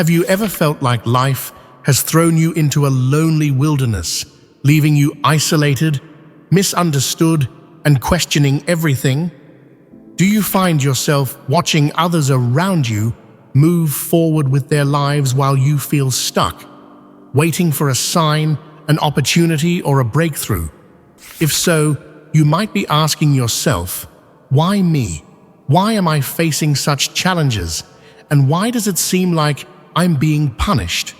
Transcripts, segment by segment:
Have you ever felt like life has thrown you into a lonely wilderness, leaving you isolated, misunderstood, and questioning everything? Do you find yourself watching others around you move forward with their lives while you feel stuck, waiting for a sign, an opportunity, or a breakthrough? If so, you might be asking yourself, why me? Why am I facing such challenges? And why does it seem like I'm being punished?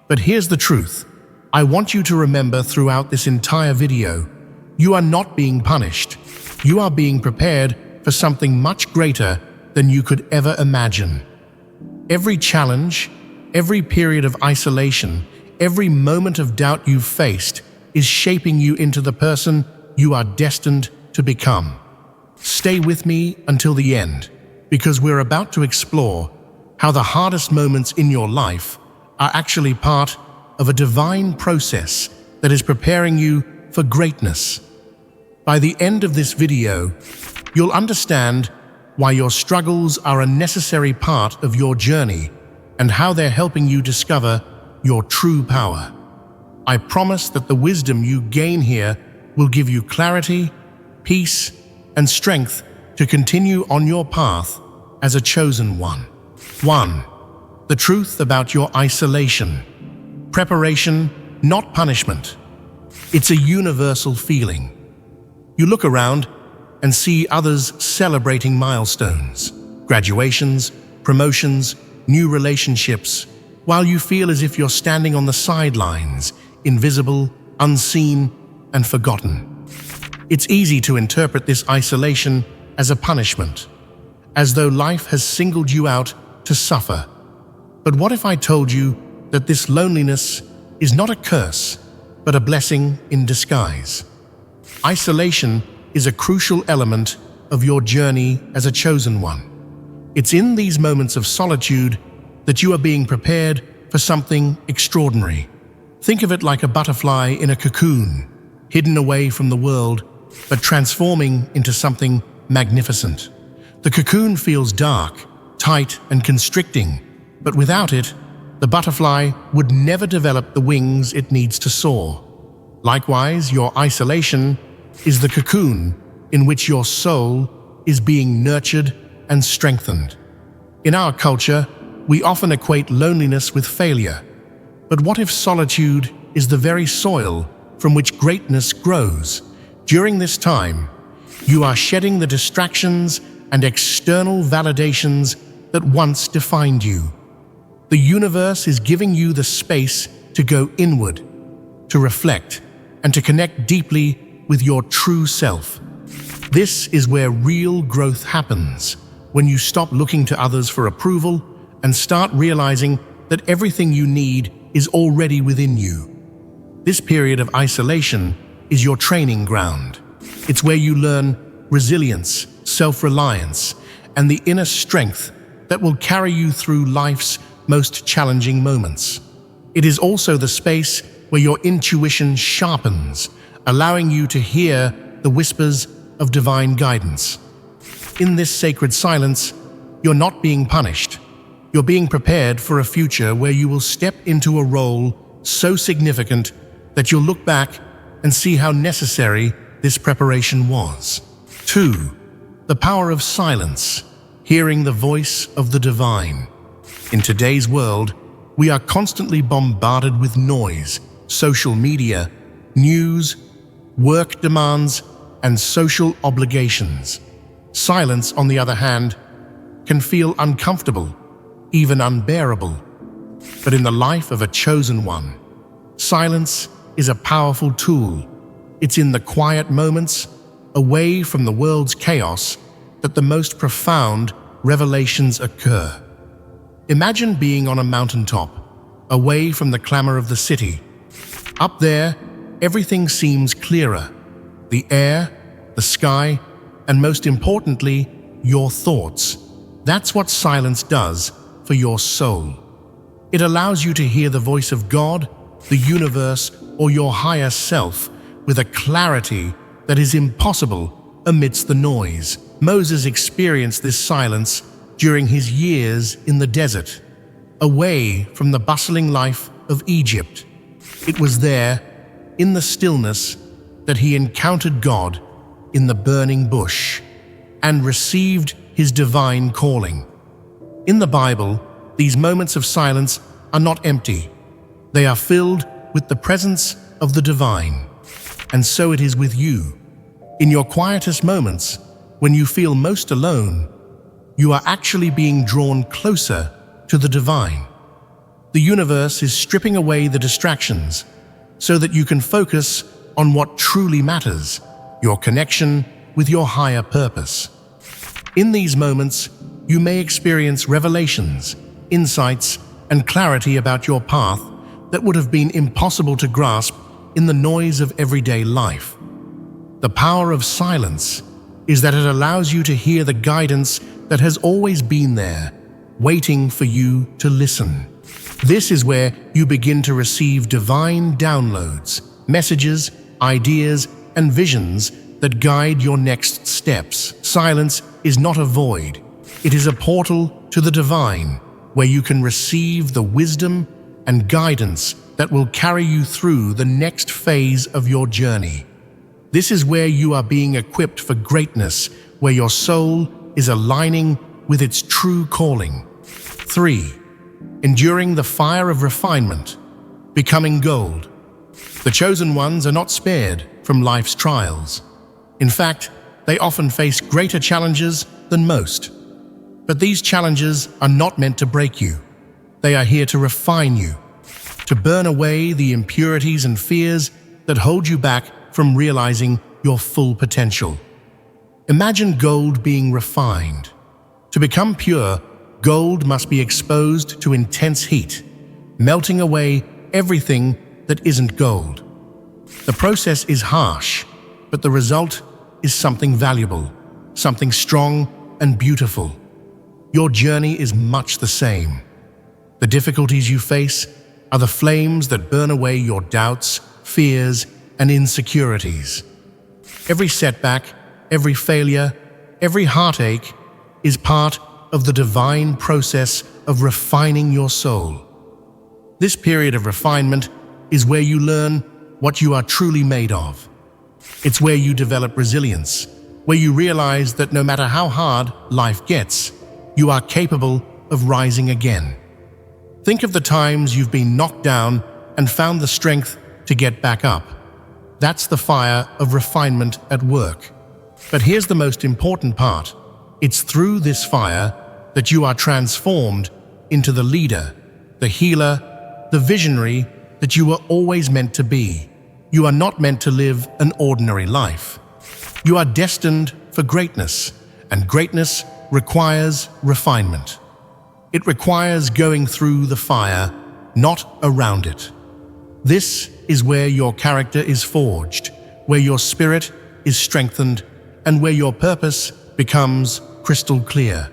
But here's the truth. I want you to remember throughout this entire video, you are not being punished. You are being prepared for something much greater than you could ever imagine. Every challenge, every period of isolation, every moment of doubt you've faced is shaping you into the person you are destined to become. Stay with me until the end, because we're about to explore how the hardest moments in your life are actually part of a divine process that is preparing you for greatness. By the end of this video, you'll understand why your struggles are a necessary part of your journey and how they're helping you discover your true power. I promise that the wisdom you gain here will give you clarity, peace, and strength to continue on your path as a chosen one. 1. The truth about your isolation. Preparation, not punishment. It's a universal feeling. You look around and see others celebrating milestones, graduations, promotions, new relationships, while you feel as if you're standing on the sidelines, invisible, unseen, and forgotten. It's easy to interpret this isolation as a punishment, as though life has singled you out to suffer. But what if I told you that this loneliness is not a curse, but a blessing in disguise? Isolation is a crucial element of your journey as a chosen one. It's in these moments of solitude that you are being prepared for something extraordinary. Think of it like a butterfly in a cocoon, hidden away from the world, but transforming into something magnificent. The cocoon feels dark, tight, and constricting, but without it, the butterfly would never develop the wings it needs to soar. Likewise, your isolation is the cocoon in which your soul is being nurtured and strengthened. In our culture, we often equate loneliness with failure. But what if solitude is the very soil from which greatness grows? During this time, you are shedding the distractions and external validations that once defined you. The universe is giving you the space to go inward, to reflect, and to connect deeply with your true self. This is where real growth happens, when you stop looking to others for approval and start realizing that everything you need is already within you. This period of isolation is your training ground. It's where you learn resilience, self-reliance, and the inner strength that will carry you through life's most challenging moments. It is also the space where your intuition sharpens, allowing you to hear the whispers of divine guidance. In this sacred silence, you're not being punished. You're being prepared for a future where you will step into a role so significant that you'll look back and see how necessary this preparation was. 2. The power of silence, hearing the voice of the divine. In today's world, we are constantly bombarded with noise, social media, news, work demands, and social obligations. Silence, on the other hand, can feel uncomfortable, even unbearable. But in the life of a chosen one, silence is a powerful tool. It's in the quiet moments, away from the world's chaos, that the most profound revelations occur. Imagine being on a mountaintop, away from the clamor of the city. Up there, everything seems clearer. The air, the sky, and most importantly, your thoughts. That's what silence does for your soul. It allows you to hear the voice of God, the universe, or your higher self with a clarity that is impossible amidst the noise. Moses experienced this silence during his years in the desert. away from the bustling life of Egypt. It was there, in the stillness, that he encountered God in the burning bush and received his divine calling. In the Bible, these moments of silence are not empty. They are filled with the presence of the divine. And so it is with you. In your quietest moments, when you feel most alone, you are actually being drawn closer to the divine. The universe is stripping away the distractions so that you can focus on what truly matters, your connection with your higher purpose. In these moments, you may experience revelations, insights, and clarity about your path that would have been impossible to grasp in the noise of everyday life. The power of silence is that it allows you to hear the guidance that has always been there, waiting for you to listen. This is where you begin to receive divine downloads, messages, ideas, and visions that guide your next steps. Silence is not a void. It is a portal to the divine, where you can receive the wisdom and guidance that will carry you through the next phase of your journey. This is where you are being equipped for greatness, where your soul is aligning with its true calling. 3. Enduring the fire of refinement, becoming gold. The chosen ones are not spared from life's trials. In fact, they often face greater challenges than most. But these challenges are not meant to break you. They are here to refine you, to burn away the impurities and fears that hold you back from realizing your full potential. Imagine gold being refined. To become pure, gold must be exposed to intense heat, melting away everything that isn't gold. The process is harsh, but the result is something valuable, something strong and beautiful. Your journey is much the same. The difficulties you face are the flames that burn away your doubts, fears, and insecurities. Every setback, every failure, every heartache is part of the divine process of refining your soul. This period of refinement is where you learn what you are truly made of. It's where you develop resilience, where you realize that no matter how hard life gets, you are capable of rising again. Think of the times you've been knocked down and found the strength to get back up. That's the fire of refinement at work. But here's the most important part. It's through this fire that you are transformed into the leader, the healer, the visionary that you were always meant to be. You are not meant to live an ordinary life. You are destined for greatness, and greatness requires refinement. It requires going through the fire, not around it. This is where your character is forged, where your spirit is strengthened, and where your purpose becomes crystal clear.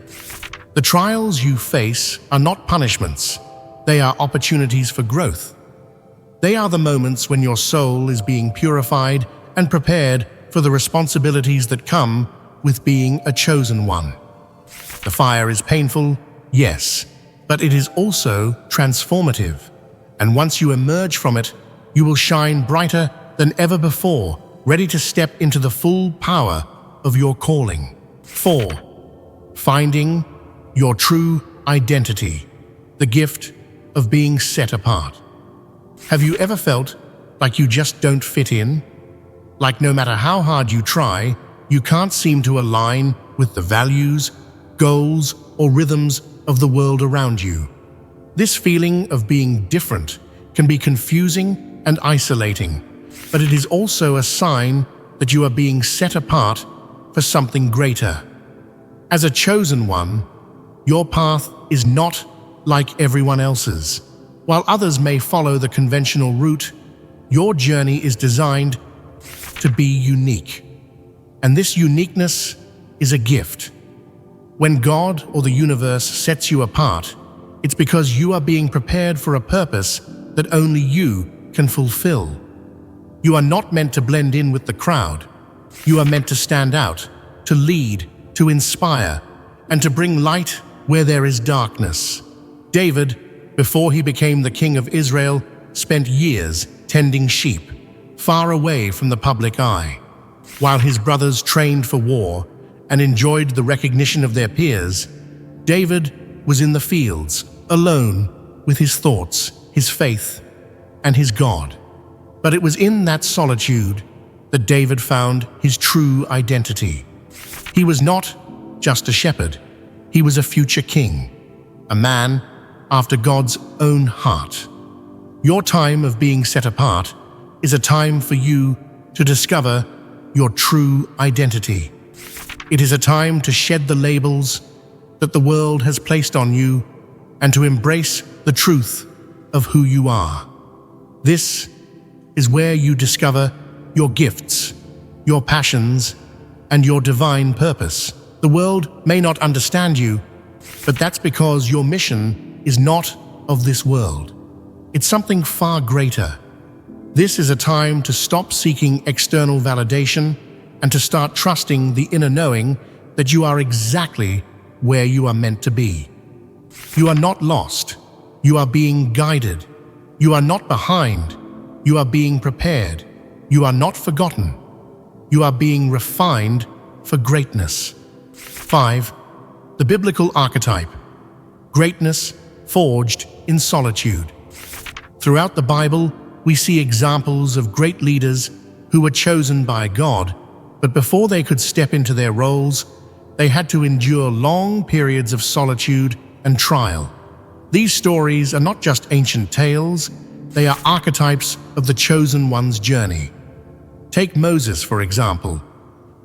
The trials you face are not punishments. They are opportunities for growth. They are the moments when your soul is being purified and prepared for the responsibilities that come with being a chosen one. The fire is painful, yes, but it is also transformative. And once you emerge from it, you will shine brighter than ever before, ready to step into the full power of your calling. 4. Finding your true identity, the gift of being set apart. Have you ever felt like you just don't fit in? Like no matter how hard you try, you can't seem to align with the values, goals, or rhythms of the world around you? This feeling of being different can be confusing and isolating, but it is also a sign that you are being set apart for something greater. As a chosen one, your path is not like everyone else's. While others may follow the conventional route, your journey is designed to be unique. And this uniqueness is a gift. When God or the universe sets you apart, it's because you are being prepared for a purpose that only you can fulfill. You are not meant to blend in with the crowd. You are meant to stand out, to lead, to inspire, and to bring light where there is darkness. David, before he became the king of Israel, spent years tending sheep, far away from the public eye. While his brothers trained for war and enjoyed the recognition of their peers, David was in the fields, alone with his thoughts, his faith, and his God. But it was in that solitude that David found his true identity. He was not just a shepherd, he was a future king, a man after God's own heart. Your time of being set apart is a time for you to discover your true identity. It is a time to shed the labels that the world has placed on you and to embrace the truth of who you are. This is where you discover your gifts, your passions, and your divine purpose. The world may not understand you, but that's because your mission is not of this world. It's something far greater. This is a time to stop seeking external validation and to start trusting the inner knowing that you are exactly where you are meant to be. You are not lost. You are being guided. You are not behind. You are being prepared. You are not forgotten. You are being refined for greatness. 5. The biblical archetype. Greatness forged in solitude. Throughout the Bible, we see examples of great leaders who were chosen by God, but before they could step into their roles, they had to endure long periods of solitude and trial. These stories are not just ancient tales, they are archetypes of the chosen one's journey. Take Moses, for example.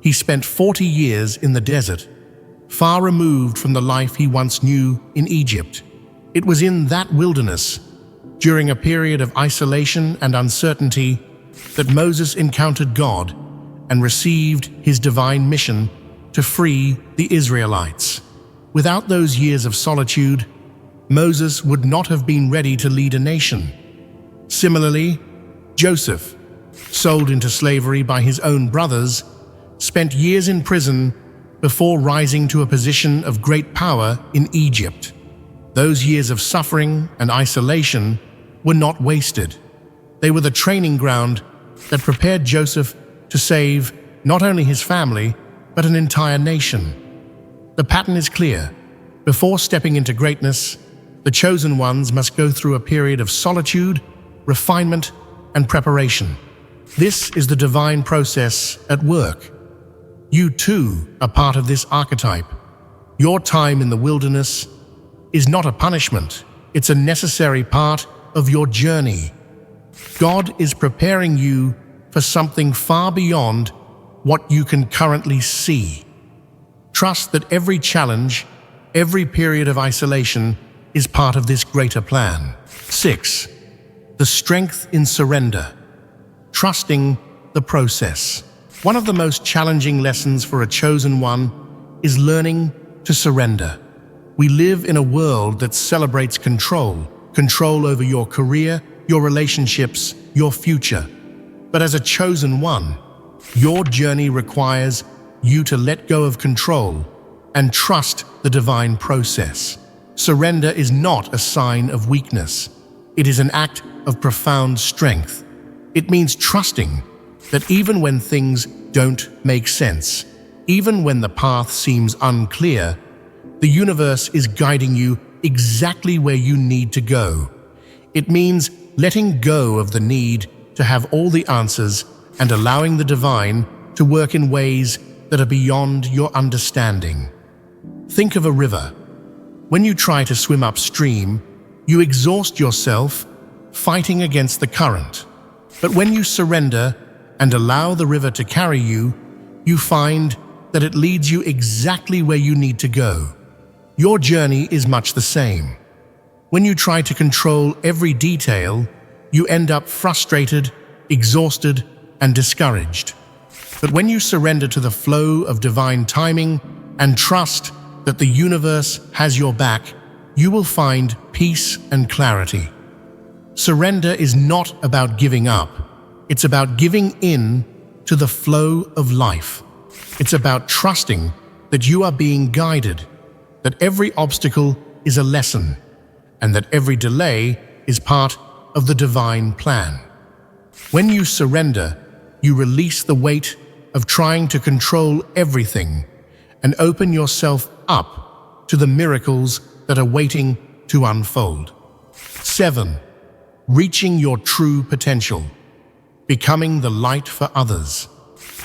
He spent 40 years in the desert, far removed from the life he once knew in Egypt. It was in that wilderness, during a period of isolation and uncertainty, that Moses encountered God and received his divine mission to free the Israelites. Without those years of solitude, Moses would not have been ready to lead a nation. Similarly, Joseph, sold into slavery by his own brothers, spent years in prison before rising to a position of great power in Egypt. Those years of suffering and isolation were not wasted. They were the training ground that prepared Joseph to save not only his family, but an entire nation. The pattern is clear. Before stepping into greatness, the chosen ones must go through a period of solitude, refinement, and preparation. This is the divine process at work. You too are part of this archetype. Your time in the wilderness is not a punishment, it's a necessary part of your journey. God is preparing you for something far beyond what you can currently see. Trust that every challenge, every period of isolation is part of this greater plan. 6. The strength in surrender. Trusting the process. One of the most challenging lessons for a chosen one is learning to surrender. We live in a world that celebrates control over your career, your relationships, your future. But as a chosen one, your journey requires you to let go of control and trust the divine process. Surrender is not a sign of weakness. It is an act of profound strength. It means trusting that even when things don't make sense, even when the path seems unclear, the universe is guiding you exactly where you need to go. It means letting go of the need to have all the answers and allowing the divine to work in ways that are beyond your understanding. Think of a river. When you try to swim upstream, you exhaust yourself fighting against the current. But when you surrender and allow the river to carry you, you find that it leads you exactly where you need to go. Your journey is much the same. When you try to control every detail, you end up frustrated, exhausted, and discouraged. But when you surrender to the flow of divine timing and trust that the universe has your back, you will find peace and clarity. Surrender is not about giving up. It's about giving in to the flow of life. It's about trusting that you are being guided, that every obstacle is a lesson, and that every delay is part of the divine plan. When you surrender, you release the weight of trying to control everything and open yourself up to the miracles that are waiting to unfold. 7. Reaching your true potential. Becoming the light for others.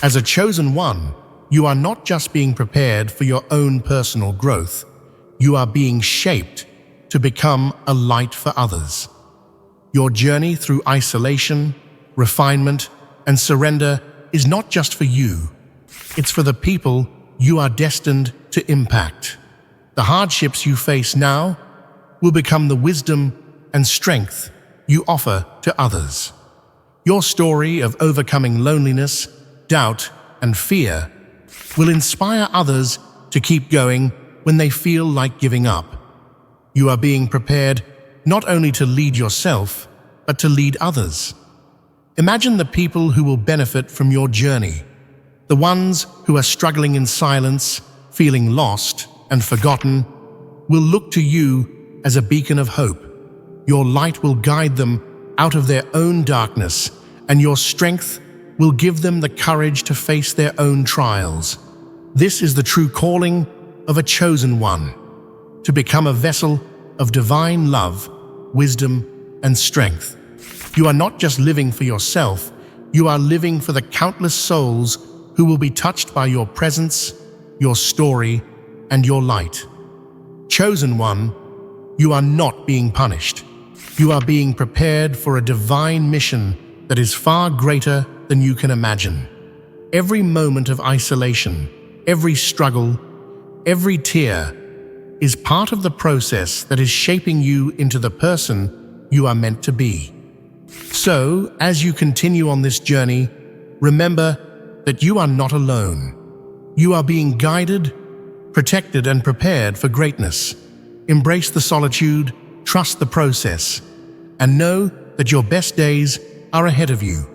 As a chosen one, you are not just being prepared for your own personal growth, you are being shaped to become a light for others. Your journey through isolation, refinement, and surrender is not just for you. It's for the people you are destined to impact. The hardships you face now will become the wisdom and strength you offer to others. Your story of overcoming loneliness, doubt, and fear will inspire others to keep going when they feel like giving up. You are being prepared not only to lead yourself, but to lead others. Imagine the people who will benefit from your journey, the ones who are struggling in silence, feeling lost and forgotten, will look to you as a beacon of hope. Your light will guide them out of their own darkness, and your strength will give them the courage to face their own trials. This is the true calling of a chosen one, to become a vessel of divine love, wisdom, and strength. You are not just living for yourself, you are living for the countless souls who will be touched by your presence, your story, and your light. Chosen one, you are not being punished. You are being prepared for a divine mission that is far greater than you can imagine. Every moment of isolation, every struggle, every tear is part of the process that is shaping you into the person you are meant to be. So, as you continue on this journey, remember that you are not alone. You are being guided, protected, and prepared for greatness. Embrace the solitude, trust the process, and know that your best days are ahead of you.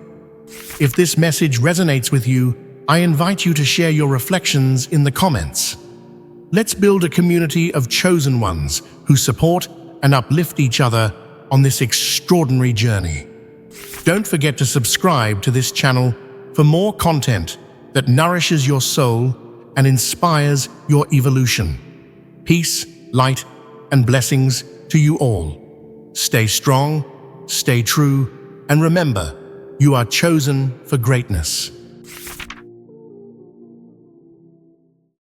If this message resonates with you, I invite you to share your reflections in the comments. Let's build a community of chosen ones who support and uplift each other on this extraordinary journey. Don't forget to subscribe to this channel for more content that nourishes your soul and inspires your evolution. Peace, light, and blessings to you all. Stay strong, stay true, and remember, you are chosen for greatness.